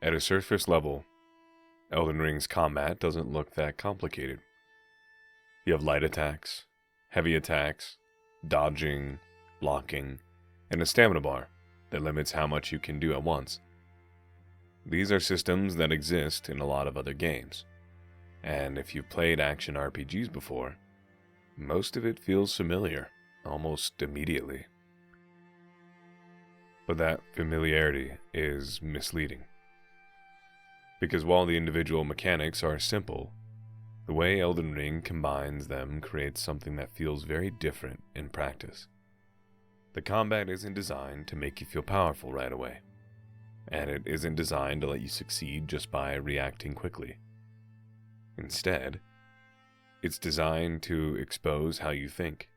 At a surface level, Elden Ring's combat doesn't look that complicated. You have light attacks, heavy attacks, dodging, blocking, and a stamina bar that limits how much you can do at once. These are systems that exist in a lot of other games, and if you've played action RPGs before, most of it feels familiar almost immediately. But that familiarity is misleading. Because while the individual mechanics are simple, the way Elden Ring combines them creates something that feels very different in practice. The combat isn't designed to make you feel powerful right away, and it isn't designed to let you succeed just by reacting quickly. Instead, it's designed to expose how you think,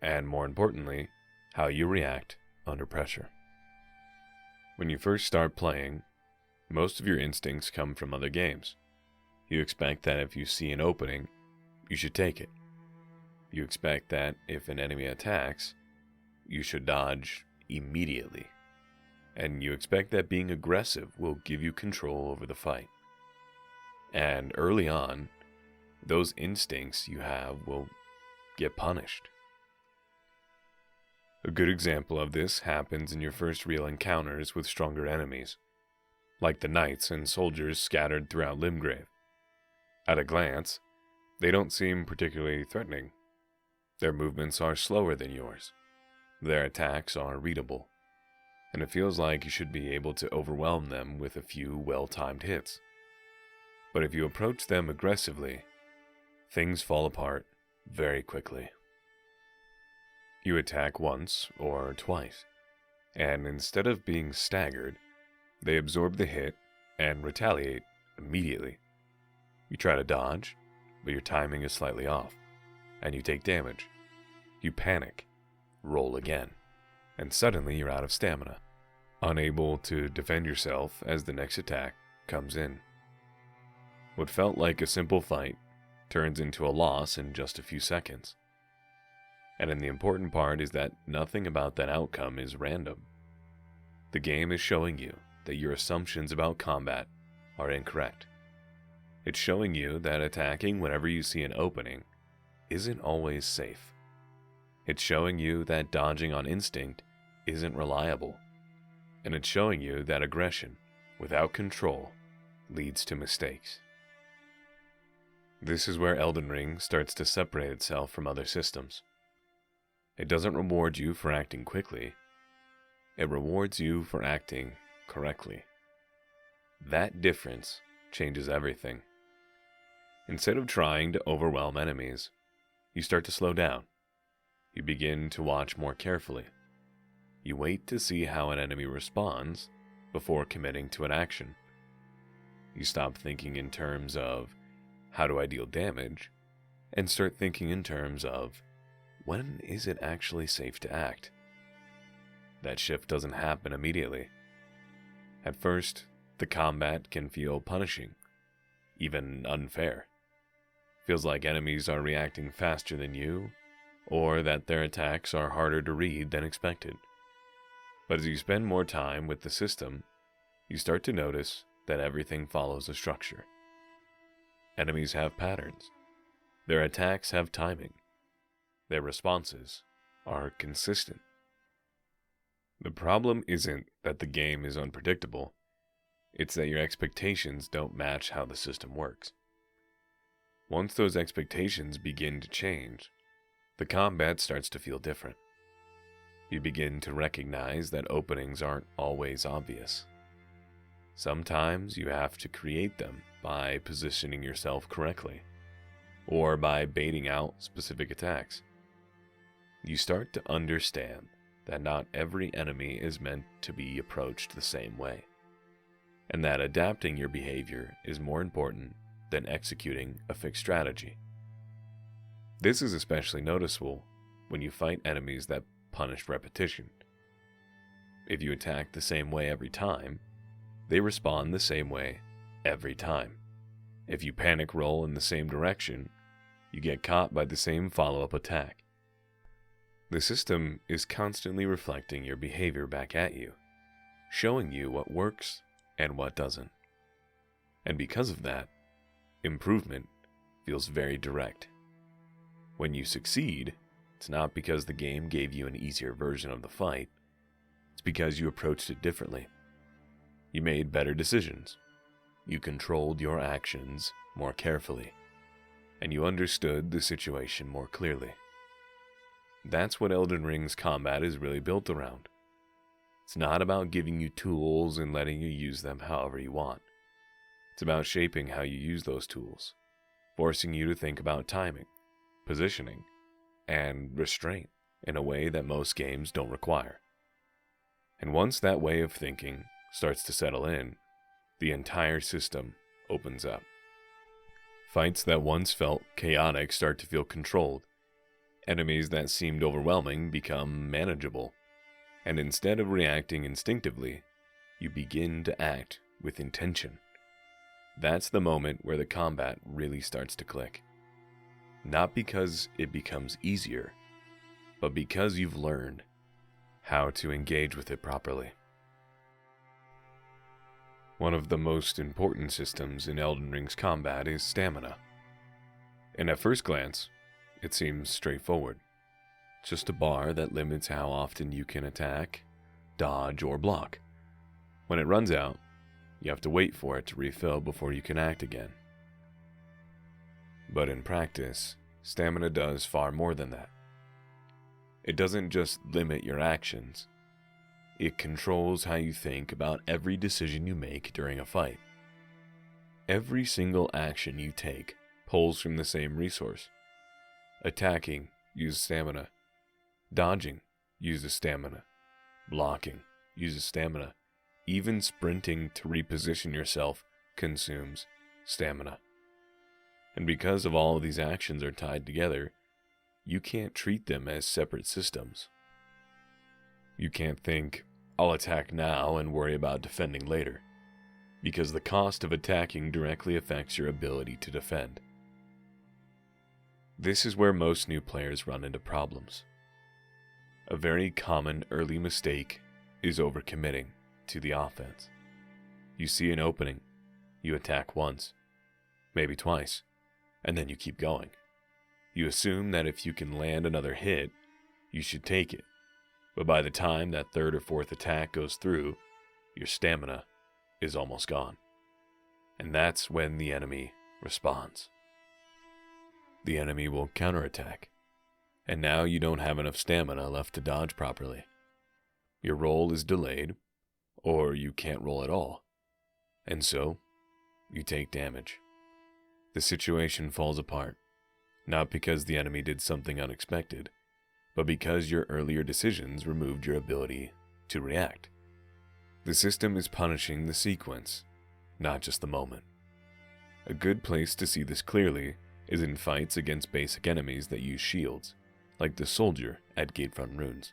and more importantly, how you react under pressure. When you first start playing, most of your instincts come from other games. You expect that if you see an opening, you should take it. You expect that if an enemy attacks, you should dodge immediately. And you expect that being aggressive will give you control over the fight. And early on, those instincts you have will get punished. A good example of this happens in your first real encounters with stronger enemies, like the knights and soldiers scattered throughout Limgrave. At a glance, they don't seem particularly threatening. Their movements are slower than yours. Their attacks are readable, and it feels like you should be able to overwhelm them with a few well-timed hits. But if you approach them aggressively, things fall apart very quickly. You attack once or twice, and instead of being staggered, they absorb the hit and retaliate immediately. You try to dodge, but your timing is slightly off, and you take damage. You panic, roll again, and suddenly you're out of stamina, unable to defend yourself as the next attack comes in. What felt like a simple fight turns into a loss in just a few seconds. And the important part is that nothing about that outcome is random. The game is showing you that your assumptions about combat are incorrect. It's showing you that attacking whenever you see an opening isn't always safe. It's showing you that dodging on instinct isn't reliable. And it's showing you that aggression without control leads to mistakes. This is where Elden Ring starts to separate itself from other systems. It doesn't reward you for acting quickly. It rewards you for acting correctly. That difference changes everything. Instead of trying to overwhelm enemies, you start to slow down. You begin to watch more carefully. You wait to see how an enemy responds before committing to an action. You stop thinking in terms of, how do I deal damage, and start thinking in terms of, when is it actually safe to act? That shift doesn't happen immediately. At first, the combat can feel punishing, even unfair. Feels like enemies are reacting faster than you, or that their attacks are harder to read than expected. But as you spend more time with the system, you start to notice that everything follows a structure. Enemies have patterns. Their attacks have timing. Their responses are consistent. The problem isn't that the game is unpredictable. It's that your expectations don't match how the system works. Once those expectations begin to change, the combat starts to feel different. You begin to recognize that openings aren't always obvious. Sometimes you have to create them by positioning yourself correctly, or by baiting out specific attacks. You start to understand that not every enemy is meant to be approached the same way, and that adapting your behavior is more important than executing a fixed strategy. This is especially noticeable when you fight enemies that punish repetition. If you attack the same way every time, they respond the same way every time. If you panic roll in the same direction, you get caught by the same follow-up attack. The system is constantly reflecting your behavior back at you, showing you what works and what doesn't. And because of that, improvement feels very direct. When you succeed, it's not because the game gave you an easier version of the fight, it's because you approached it differently. You made better decisions. You controlled your actions more carefully, and you understood the situation more clearly. That's what Elden Ring's combat is really built around. It's not about giving you tools and letting you use them however you want. It's about shaping how you use those tools, forcing you to think about timing, positioning, and restraint in a way that most games don't require. And once that way of thinking starts to settle in, the entire system opens up. Fights that once felt chaotic start to feel controlled. Enemies that seemed overwhelming become manageable. And instead of reacting instinctively, you begin to act with intention. That's the moment where the combat really starts to click. Not because it becomes easier, but because you've learned how to engage with it properly. One of the most important systems in Elden Ring's combat is stamina. And at first glance, it seems straightforward. Just a bar that limits how often you can attack, dodge, or block. When it runs out, you have to wait for it to refill before you can act again. But in practice, stamina does far more than that. It doesn't just limit your actions. It controls how you think about every decision you make during a fight. Every single action you take pulls from the same resource. Attacking uses stamina. Dodging uses stamina. Blocking uses stamina. Even sprinting to reposition yourself consumes stamina. And because of all of these actions are tied together, you can't treat them as separate systems. You can't think, I'll attack now and worry about defending later, because the cost of attacking directly affects your ability to defend. This is where most new players run into problems. A very common early mistake is overcommitting to the offense. You see an opening, you attack once, maybe twice, and then you keep going. You assume that if you can land another hit, you should take it. But by the time that third or fourth attack goes through, your stamina is almost gone. And that's when the enemy responds. The enemy will counterattack, and now you don't have enough stamina left to dodge properly. Your roll is delayed, or you can't roll at all, and so you take damage. The situation falls apart, not because the enemy did something unexpected, but because your earlier decisions removed your ability to react. The system is punishing the sequence, not just the moment. A good place to see this clearly is in fights against basic enemies that use shields, like the soldier at Gatefront Ruins.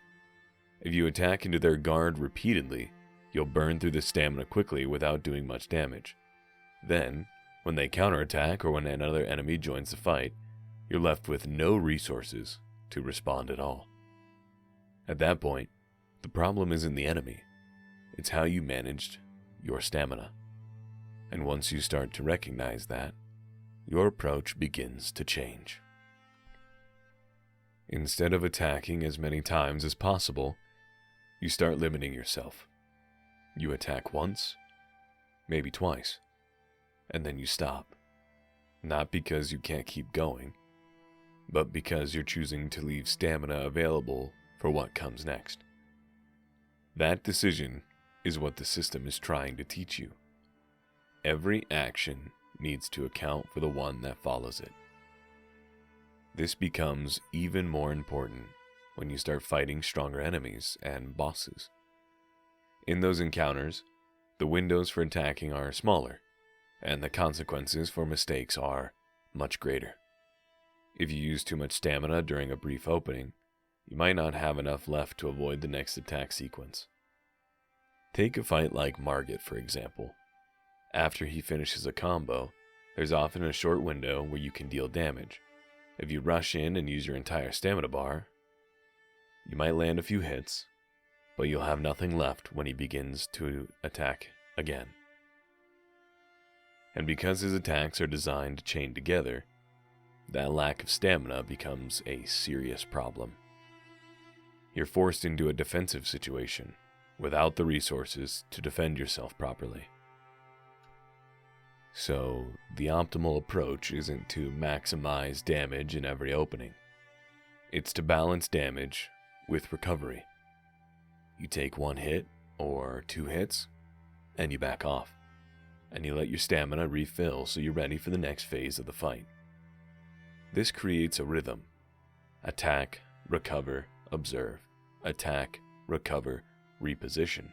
If you attack into their guard repeatedly, you'll burn through the stamina quickly without doing much damage. Then, when they counterattack or when another enemy joins the fight, you're left with no resources to respond at all. At that point, the problem isn't the enemy, it's how you managed your stamina. And once you start to recognize that, your approach begins to change. Instead of attacking as many times as possible, you start limiting yourself. You attack once, maybe twice, and then you stop. Not because you can't keep going, but because you're choosing to leave stamina available for what comes next. That decision is what the system is trying to teach you. Every action needs to account for the one that follows it. This becomes even more important when you start fighting stronger enemies and bosses. In those encounters, the windows for attacking are smaller, and the consequences for mistakes are much greater. If you use too much stamina during a brief opening, you might not have enough left to avoid the next attack sequence. Take a fight like Margit, for example. After he finishes a combo, there's often a short window where you can deal damage. If you rush in and use your entire stamina bar, you might land a few hits, but you'll have nothing left when he begins to attack again. And because his attacks are designed to chain together, that lack of stamina becomes a serious problem. You're forced into a defensive situation without the resources to defend yourself properly. So, the optimal approach isn't to maximize damage in every opening. It's to balance damage with recovery. You take one hit or 2 hits, and you back off. And you let your stamina refill so you're ready for the next phase of the fight. This creates a rhythm. Attack, recover, observe. Attack, recover, reposition.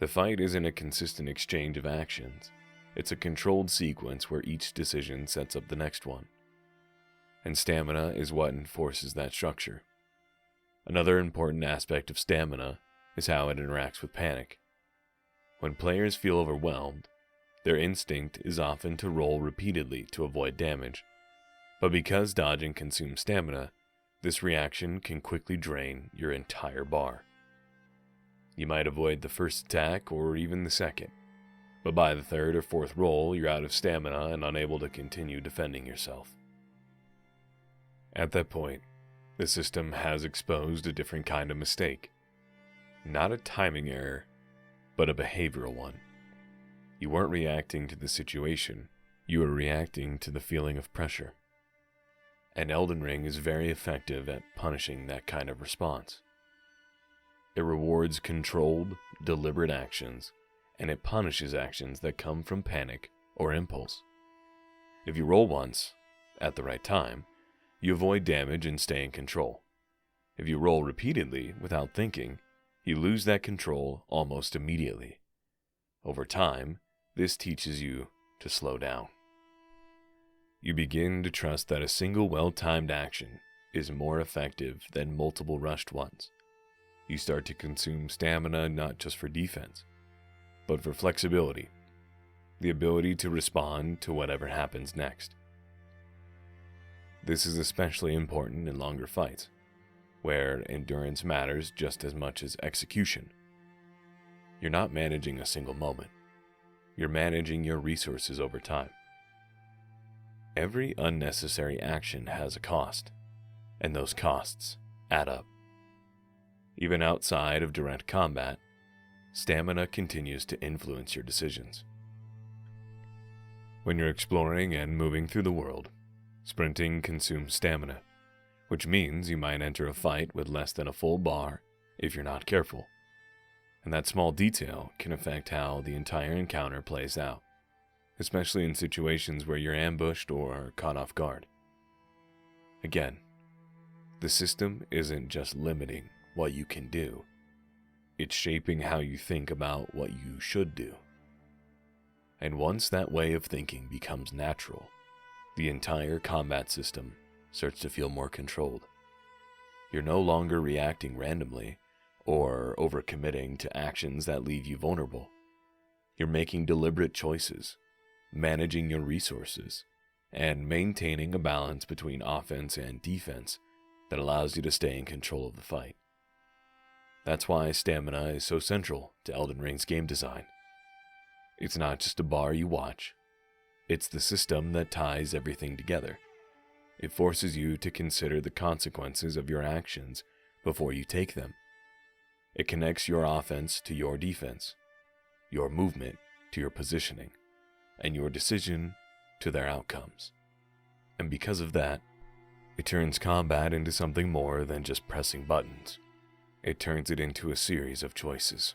The fight isn't a consistent exchange of actions. It's a controlled sequence where each decision sets up the next one. And stamina is what enforces that structure. Another important aspect of stamina is how it interacts with panic. When players feel overwhelmed, their instinct is often to roll repeatedly to avoid damage. But because dodging consumes stamina, this reaction can quickly drain your entire bar. You might avoid the first attack or even the second, but by the third or fourth roll, you're out of stamina and unable to continue defending yourself. At that point, the system has exposed a different kind of mistake. Not a timing error, but a behavioral one. You weren't reacting to the situation, you were reacting to the feeling of pressure. And Elden Ring is very effective at punishing that kind of response. It rewards controlled, deliberate actions, and it punishes actions that come from panic or impulse. If you roll once, at the right time, you avoid damage and stay in control. If you roll repeatedly without thinking, you lose that control almost immediately. Over time, this teaches you to slow down. You begin to trust that a single well-timed action is more effective than multiple rushed ones. You start to consume stamina not just for defense, but for flexibility, the ability to respond to whatever happens next. This is especially important in longer fights, where endurance matters just as much as execution. You're not managing a single moment. You're managing your resources over time. Every unnecessary action has a cost, and those costs add up. Even outside of direct combat, stamina continues to influence your decisions. When you're exploring and moving through the world, sprinting consumes stamina, which means you might enter a fight with less than a full bar if you're not careful. And that small detail can affect how the entire encounter plays out, especially in situations where you're ambushed or caught off guard. Again, the system isn't just limiting what you can do, it's shaping how you think about what you should do. And once that way of thinking becomes natural, the entire combat system starts to feel more controlled. You're no longer reacting randomly or overcommitting to actions that leave you vulnerable. You're making deliberate choices, managing your resources, and maintaining a balance between offense and defense that allows you to stay in control of the fight. That's why stamina is so central to Elden Ring's game design. It's not just a bar you watch, it's the system that ties everything together. It forces you to consider the consequences of your actions before you take them. It connects your offense to your defense, your movement to your positioning, and your decision to their outcomes. And because of that, it turns combat into something more than just pressing buttons. It turns it into a series of choices.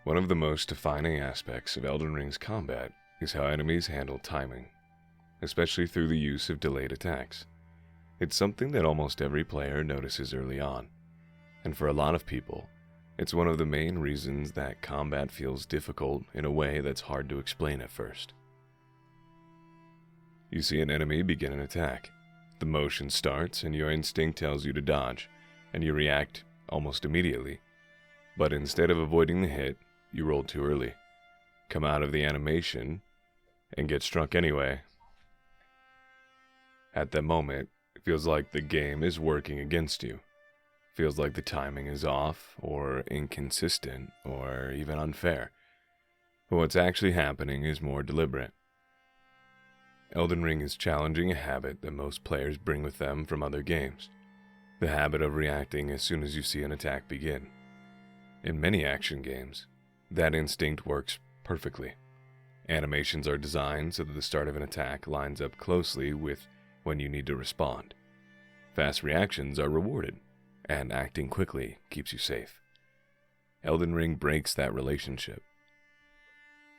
One of the most defining aspects of Elden Ring's combat is how enemies handle timing, especially through the use of delayed attacks. It's something that almost every player notices early on, and for a lot of people, it's one of the main reasons that combat feels difficult in a way that's hard to explain at first. You see an enemy begin an attack. The motion starts and your instinct tells you to dodge, and you react almost immediately. But instead of avoiding the hit, you roll too early, come out of the animation, and get struck anyway. At that moment, it feels like the game is working against you. Feels like the timing is off, or inconsistent, or even unfair. But what's actually happening is more deliberate. Elden Ring is challenging a habit that most players bring with them from other games. The habit of reacting as soon as you see an attack begin. In many action games, that instinct works perfectly. Animations are designed so that the start of an attack lines up closely with when you need to respond. Fast reactions are rewarded, and acting quickly keeps you safe. Elden Ring breaks that relationship.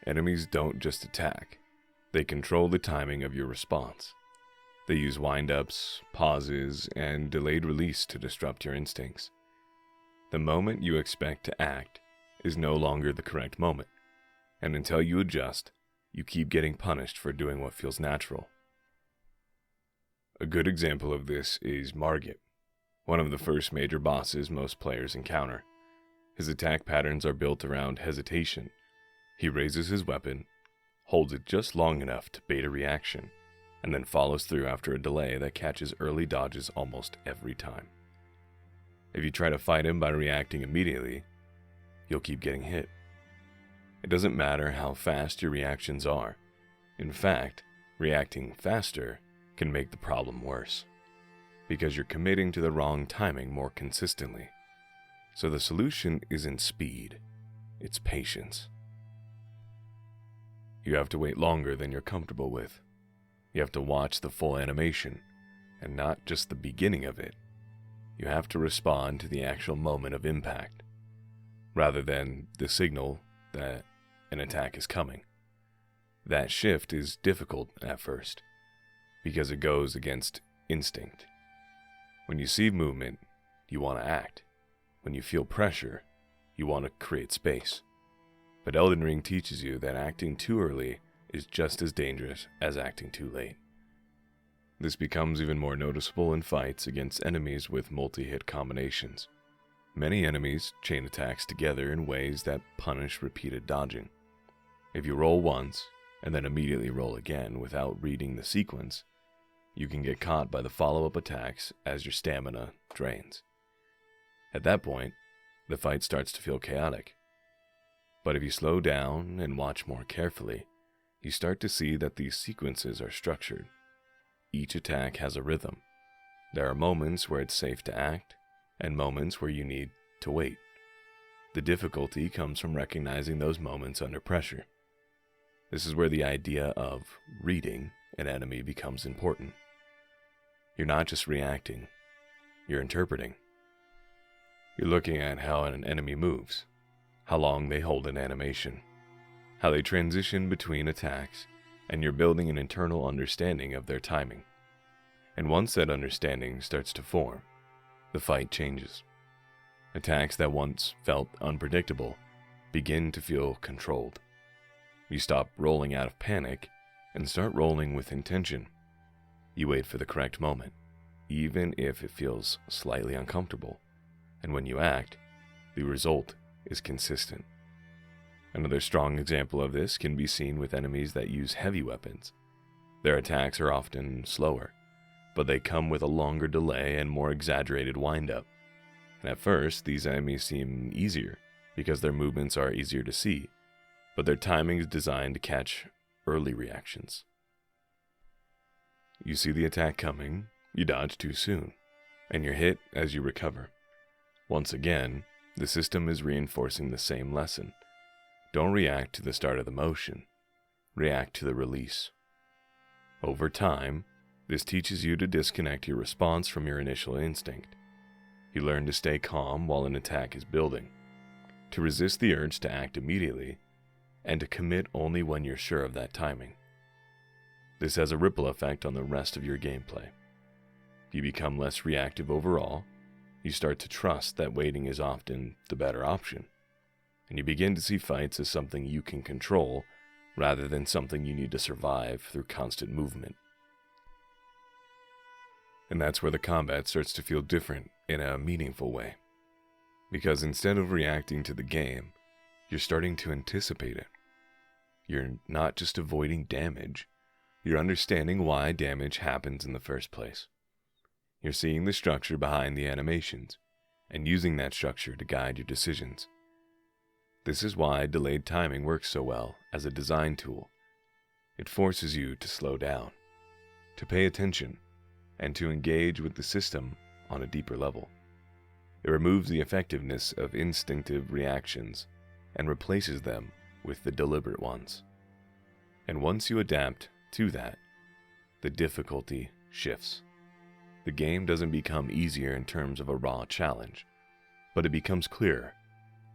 Enemies don't just attack, they control the timing of your response. They use wind-ups, pauses, and delayed release to disrupt your instincts. The moment you expect to act is no longer the correct moment, and until you adjust, you keep getting punished for doing what feels natural. A good example of this is Margit, one of the first major bosses most players encounter. His attack patterns are built around hesitation. He raises his weapon, holds it just long enough to bait a reaction, and then follows through after a delay that catches early dodges almost every time. If you try to fight him by reacting immediately, you'll keep getting hit. It doesn't matter how fast your reactions are. In fact, reacting faster can make the problem worse, because you're committing to the wrong timing more consistently. So the solution isn't speed, it's patience. You have to wait longer than you're comfortable with. You have to watch the full animation, and not just the beginning of it. You have to respond to the actual moment of impact, rather than the signal that an attack is coming. That shift is difficult at first, because it goes against instinct. When you see movement, you want to act. When you feel pressure, you want to create space. But Elden Ring teaches you that acting too early is just as dangerous as acting too late. This becomes even more noticeable in fights against enemies with multi-hit combinations. Many enemies chain attacks together in ways that punish repeated dodging. If you roll once, and then immediately roll again without reading the sequence, you can get caught by the follow-up attacks as your stamina drains. At that point, the fight starts to feel chaotic. But if you slow down and watch more carefully, you start to see that these sequences are structured. Each attack has a rhythm. There are moments where it's safe to act, and moments where you need to wait. The difficulty comes from recognizing those moments under pressure. This is where the idea of reading an enemy becomes important. You're not just reacting, you're interpreting. You're looking at how an enemy moves, how long they hold an animation, how they transition between attacks, and you're building an internal understanding of their timing. And once that understanding starts to form, the fight changes. Attacks that once felt unpredictable begin to feel controlled. You stop rolling out of panic and start rolling with intention. You wait for the correct moment, even if it feels slightly uncomfortable. And when you act, the result is consistent. Another strong example of this can be seen with enemies that use heavy weapons. Their attacks are often slower, but they come with a longer delay and more exaggerated wind-up. And at first, these enemies seem easier because their movements are easier to see, but their timing is designed to catch early reactions. You see the attack coming, you dodge too soon, and you're hit as you recover. Once again, the system is reinforcing the same lesson. Don't react to the start of the motion. React to the release. Over time, this teaches you to disconnect your response from your initial instinct. You learn to stay calm while an attack is building, to resist the urge to act immediately, and to commit only when you're sure of that timing. This has a ripple effect on the rest of your gameplay. You become less reactive overall. You start to trust that waiting is often the better option, and you begin to see fights as something you can control rather than something you need to survive through constant movement. And that's where the combat starts to feel different in a meaningful way, because instead of reacting to the game, you're starting to anticipate it. You're not just avoiding damage, you're understanding why damage happens in the first place. You're seeing the structure behind the animations, and using that structure to guide your decisions. This is why delayed timing works so well as a design tool. It forces you to slow down, to pay attention, and to engage with the system on a deeper level. It removes the effectiveness of instinctive reactions and replaces them with the deliberate ones. And once you adapt to that, the difficulty shifts. The game doesn't become easier in terms of a raw challenge, but it becomes clearer.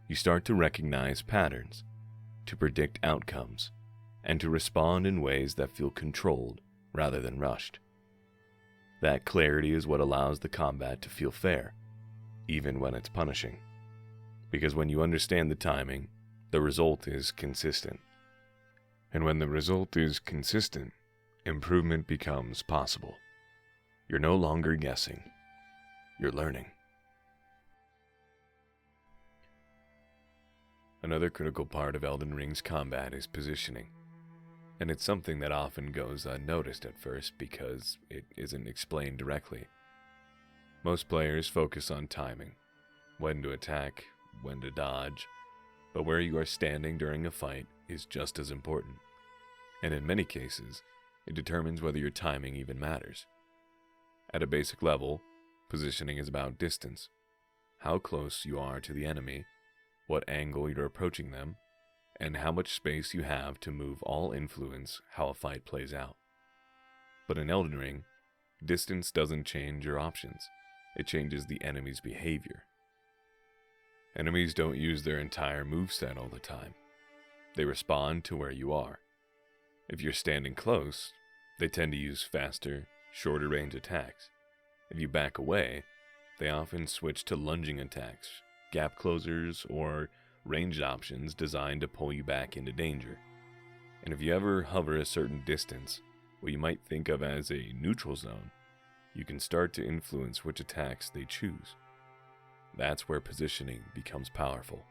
You start to recognize patterns, to predict outcomes, and to respond in ways that feel controlled rather than rushed. That clarity is what allows the combat to feel fair, even when it's punishing. Because when you understand the timing, the result is consistent. And when the result is consistent, improvement becomes possible. You're no longer guessing. You're learning. Another critical part of Elden Ring's combat is positioning. And it's something that often goes unnoticed at first because it isn't explained directly. Most players focus on timing, when to attack, when to dodge, but where you are standing during a fight is just as important. And in many cases, it determines whether your timing even matters. At a basic level, positioning is about distance, how close you are to the enemy, what angle you're approaching them, and how much space you have to move all influence how a fight plays out. But in Elden Ring, distance doesn't change your options, it changes the enemy's behavior. Enemies don't use their entire moveset all the time. They respond to where you are. If you're standing close, they tend to use faster, shorter range attacks. If you back away, they often switch to lunging attacks, gap closers, or ranged options designed to pull you back into danger. And if you ever hover a certain distance, what you might think of as a neutral zone, you can start to influence which attacks they choose. That's where positioning becomes powerful.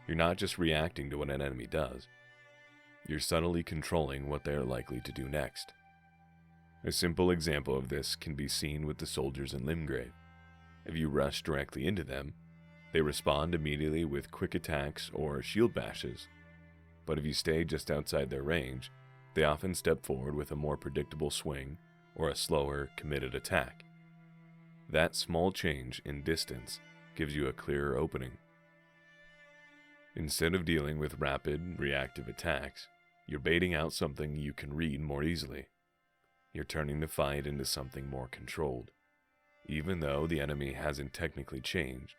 You're not just reacting to what an enemy does, you're subtly controlling what they are likely to do next. A simple example of this can be seen with the soldiers in Limgrave. If you rush directly into them, they respond immediately with quick attacks or shield bashes. But if you stay just outside their range, they often step forward with a more predictable swing or a slower, committed attack. That small change in distance gives you a clearer opening. Instead of dealing with rapid, reactive attacks, you're baiting out something you can read more easily. You're turning the fight into something more controlled. Even though the enemy hasn't technically changed,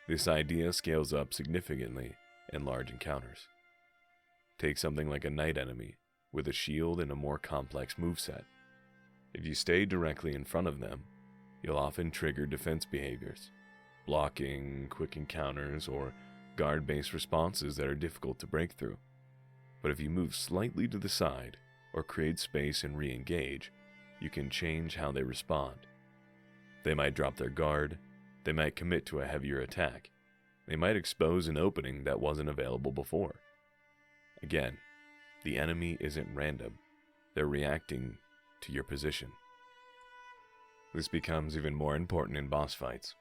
this idea scales up significantly in large encounters. Take something like a knight enemy with a shield and a more complex moveset. If you stay directly in front of them, you'll often trigger defense behaviors, blocking, quick encounters, or guard-based responses that are difficult to break through. But if you move slightly to the side or create space and re-engage, you can change how they respond. They might drop their guard, they might commit to a heavier attack, they might expose an opening that wasn't available before. Again, the enemy isn't random, they're reacting to your position. This becomes even more important in boss fights,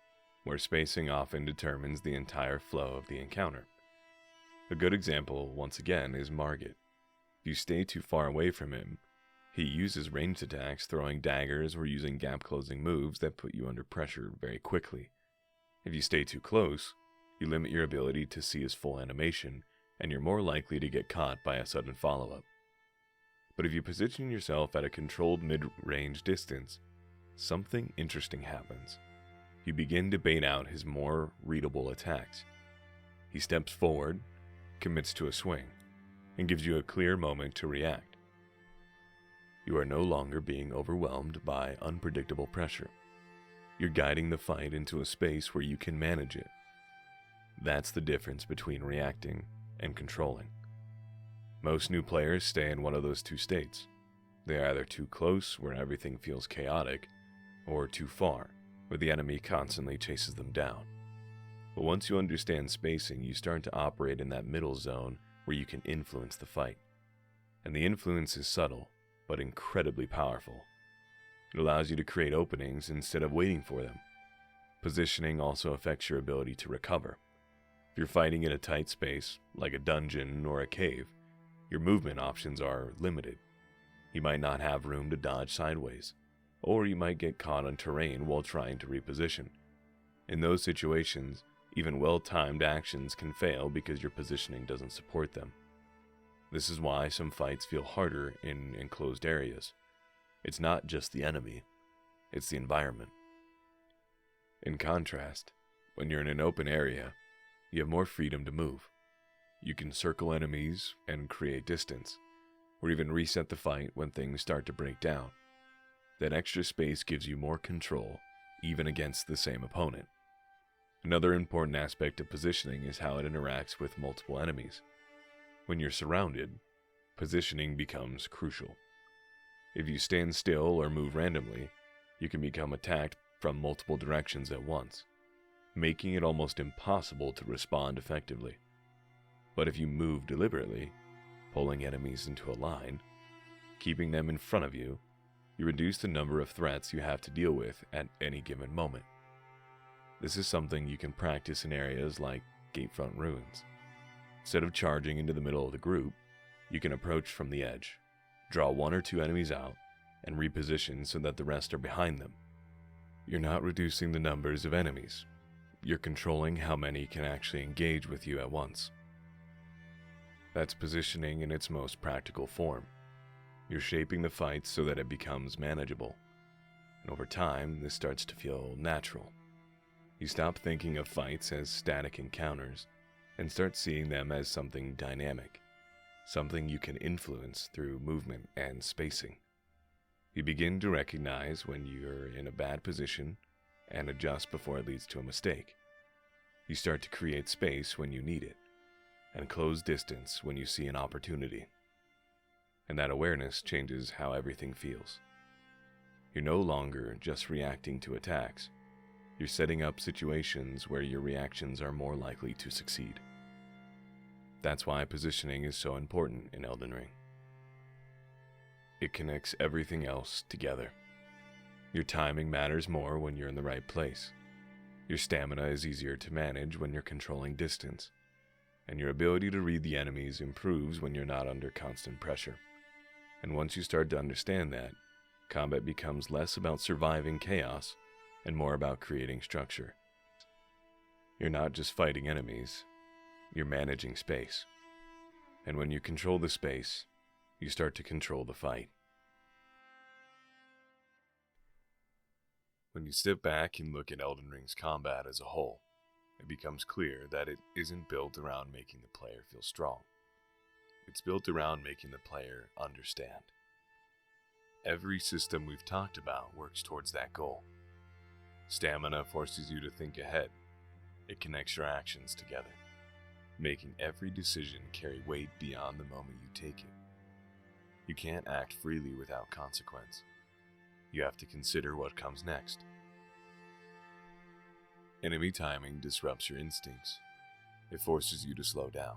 where spacing often determines the entire flow of the encounter. A good example, once again, is Margit. If you stay too far away from him, he uses ranged attacks, throwing daggers or using gap-closing moves that put you under pressure very quickly. If you stay too close, you limit your ability to see his full animation, and you're more likely to get caught by a sudden follow-up. But if you position yourself at a controlled mid-range distance, something interesting happens. You begin to bait out his more readable attacks. He steps forward, commits to a swing, and gives you a clear moment to react. You are no longer being overwhelmed by unpredictable pressure. You're guiding the fight into a space where you can manage it. That's the difference between reacting and controlling. Most new players stay in one of those two states. They are either too close, where everything feels chaotic, or too far, where the enemy constantly chases them down. But once you understand spacing, you start to operate in that middle zone where you can influence the fight. And the influence is subtle, but incredibly powerful. It allows you to create openings instead of waiting for them. Positioning also affects your ability to recover. If you're fighting in a tight space, like a dungeon or a cave, your movement options are limited. You might not have room to dodge sideways, or you might get caught on terrain while trying to reposition. In those situations, even well-timed actions can fail because your positioning doesn't support them. This is why some fights feel harder in enclosed areas. It's not just the enemy, it's the environment. In contrast, when you're in an open area, you have more freedom to move. You can circle enemies and create distance, or even reset the fight when things start to break down. That extra space gives you more control, even against the same opponent. Another important aspect of positioning is how it interacts with multiple enemies. When you're surrounded, positioning becomes crucial. If you stand still or move randomly, you can become attacked from multiple directions at once, making it almost impossible to respond effectively. But if you move deliberately, pulling enemies into a line, keeping them in front of you, you reduce the number of threats you have to deal with at any given moment. This is something you can practice in areas like Gatefront Ruins. Instead of charging into the middle of the group, you can approach from the edge, draw one or two enemies out, and reposition so that the rest are behind them. You're not reducing the numbers of enemies. You're controlling how many can actually engage with you at once. That's positioning in its most practical form. You're shaping the fight so that it becomes manageable. And over time, this starts to feel natural. You stop thinking of fights as static encounters and start seeing them as something dynamic, something you can influence through movement and spacing. You begin to recognize when you're in a bad position and adjust before it leads to a mistake. You start to create space when you need it, and close distance when you see an opportunity. And that awareness changes how everything feels. You're no longer just reacting to attacks. You're setting up situations where your reactions are more likely to succeed. That's why positioning is so important in Elden Ring. It connects everything else together. Your timing matters more when you're in the right place. Your stamina is easier to manage when you're controlling distance. And your ability to read the enemies improves when you're not under constant pressure. And once you start to understand that, combat becomes less about surviving chaos and more about creating structure. You're not just fighting enemies, you're managing space. And when you control the space, you start to control the fight. When you step back and look at Elden Ring's combat as a whole, it becomes clear that it isn't built around making the player feel strong. It's built around making the player understand. Every system we've talked about works towards that goal. Stamina forces you to think ahead. It connects your actions together, making every decision carry weight beyond the moment you take it. You can't act freely without consequence. You have to consider what comes next. Enemy timing disrupts your instincts. It forces you to slow down,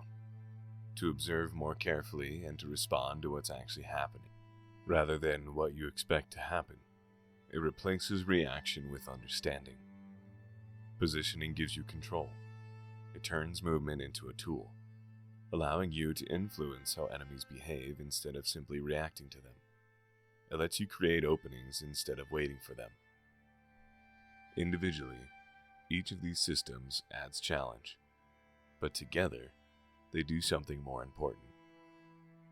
to observe more carefully and to respond to what's actually happening, rather than what you expect to happen. It replaces reaction with understanding. Positioning gives you control. It turns movement into a tool, allowing you to influence how enemies behave instead of simply reacting to them. It lets you create openings instead of waiting for them. Individually, each of these systems adds challenge, but together, they do something more important.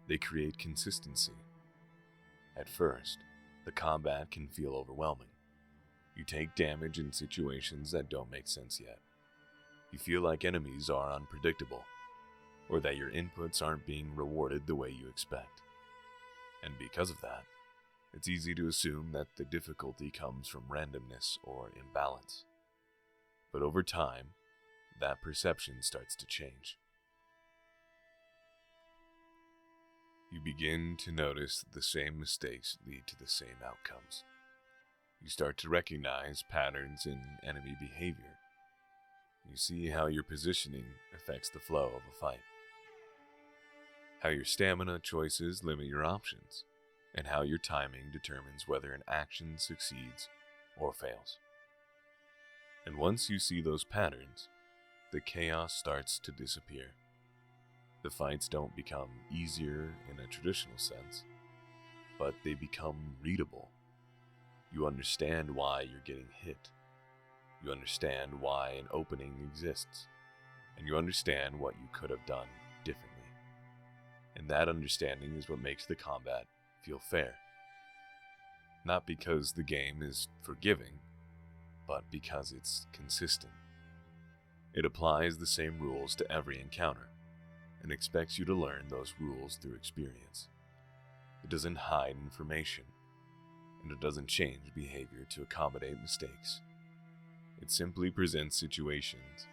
They create consistency. At first, the combat can feel overwhelming. You take damage in situations that don't make sense yet. You feel like enemies are unpredictable, or that your inputs aren't being rewarded the way you expect. And because of that, it's easy to assume that the difficulty comes from randomness or imbalance. But over time, that perception starts to change. You begin to notice that the same mistakes lead to the same outcomes. You start to recognize patterns in enemy behavior. You see how your positioning affects the flow of a fight, how your stamina choices limit your options, and how your timing determines whether an action succeeds or fails. And once you see those patterns, the chaos starts to disappear. The fights don't become easier in a traditional sense, but they become readable. You understand why you're getting hit. You understand why an opening exists. And you understand what you could have done differently. And that understanding is what makes the combat feel fair. Not because the game is forgiving, but because it's consistent. It applies the same rules to every encounter, and expects you to learn those rules through experience. It doesn't hide information, and it doesn't change behavior to accommodate mistakes. It simply presents situations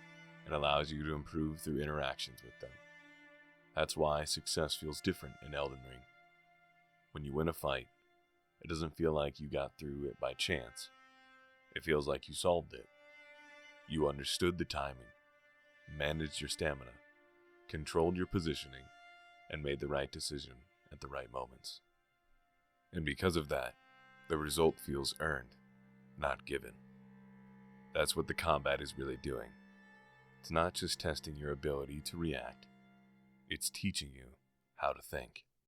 and allows you to improve through interactions with them. That's why success feels different in Elden Ring. When you win a fight, it doesn't feel like you got through it by chance. It feels like you solved it. You understood the timing, managed your stamina, controlled your positioning, and made the right decision at the right moments. And because of that, the result feels earned, not given. That's what the combat is really doing. It's not just testing your ability to react, it's teaching you how to think.